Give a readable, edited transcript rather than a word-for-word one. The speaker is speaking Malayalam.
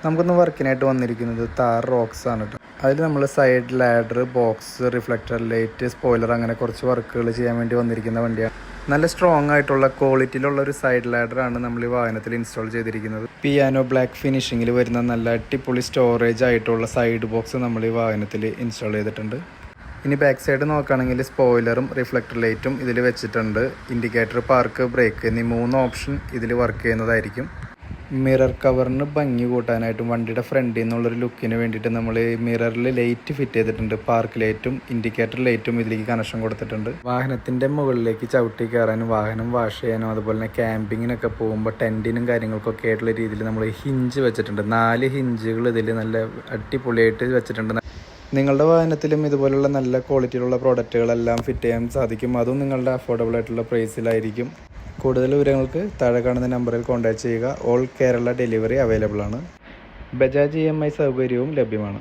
നമുക്കൊന്ന് വർക്കിനായിട്ട് വന്നിരിക്കുന്നത് താർ റോക്സ് ആണ് കേട്ടോ. അതിൽ നമ്മൾ side ladder, box, reflector light, spoiler അങ്ങനെ കുറച്ച് വർക്കുകൾ ചെയ്യാൻ വേണ്ടി വന്നിരിക്കുന്ന വണ്ടിയാണ്. നല്ല സ്ട്രോങ് ആയിട്ടുള്ള ക്വാളിറ്റിയിലുള്ള ഒരു സൈഡ് ലാഡറാണ് നമ്മൾ ഈ വാഹനത്തിൽ ഇൻസ്റ്റാൾ ചെയ്തിരിക്കുന്നത്. പിയാനോ ബ്ലാക്ക് ഫിനിഷിങ്ങിൽ വരുന്ന നല്ല അടിപൊളി സ്റ്റോറേജ് ആയിട്ടുള്ള സൈഡ് ബോക്സ് നമ്മൾ ഈ വാഹനത്തിൽ ഇൻസ്റ്റാൾ ചെയ്തിട്ടുണ്ട്. ഇനി ബാക്ക് സൈഡ് നോക്കുകയാണെങ്കിൽ സ്പോയിലറും റിഫ്ലക്ടർ ലൈറ്റും ഇതിൽ വെച്ചിട്ടുണ്ട്. ഇൻഡിക്കേറ്റർ, പാർക്ക്, ബ്രേക്ക് എന്നീ 3 ഓപ്ഷൻ ഇതിൽ വർക്ക് ചെയ്യുന്നതായിരിക്കും. മിറർ കവറിന് ഭംഗി കൂട്ടാനായിട്ടും വണ്ടിയുടെ ഫ്രണ്ടിൽ നിന്നുള്ളൊരു ലുക്കിന് വേണ്ടിയിട്ട് നമ്മൾ മിററിൽ ലൈറ്റ് ഫിറ്റ് ചെയ്തിട്ടുണ്ട്. പാർക്ക് ലൈറ്റും ഇൻഡിക്കേറ്റർ ലൈറ്റും ഇതിലേക്ക് കണക്ഷൻ കൊടുത്തിട്ടുണ്ട്. വാഹനത്തിൻ്റെ മുകളിലേക്ക് ചവിട്ടി കയറാനും വാഹനം വാഷ് ചെയ്യാനും അതുപോലെ തന്നെ ക്യാമ്പിങ്ങിനൊക്കെ പോകുമ്പോൾ ടെൻറ്റിനും കാര്യങ്ങൾക്കൊക്കെ ആയിട്ടുള്ള രീതിയിൽ നമ്മൾ ഹിഞ്ച് വെച്ചിട്ടുണ്ട്. 4 ഹിഞ്ചുകൾ ഇതിൽ നല്ല അടിപൊളിയായിട്ട് വെച്ചിട്ടുണ്ട്. നിങ്ങളുടെ വാഹനത്തിലും ഇതുപോലുള്ള നല്ല ക്വാളിറ്റിയിലുള്ള പ്രോഡക്റ്റുകളെല്ലാം ഫിറ്റ് ചെയ്യാൻ സാധിക്കും. അതും നിങ്ങളുടെ അഫോർഡബിൾ ആയിട്ടുള്ള പ്രൈസിലായിരിക്കും. കൂടുതൽ വിവരങ്ങൾക്ക് താഴെ കാണുന്ന നമ്പറിൽ കോൺടാക്റ്റ് ചെയ്യുക. ഓൾ കേരള ഡെലിവറി അവൈലബിൾ ആണ്. ബജാജ് EMI സൗകര്യവും ലഭ്യമാണ്.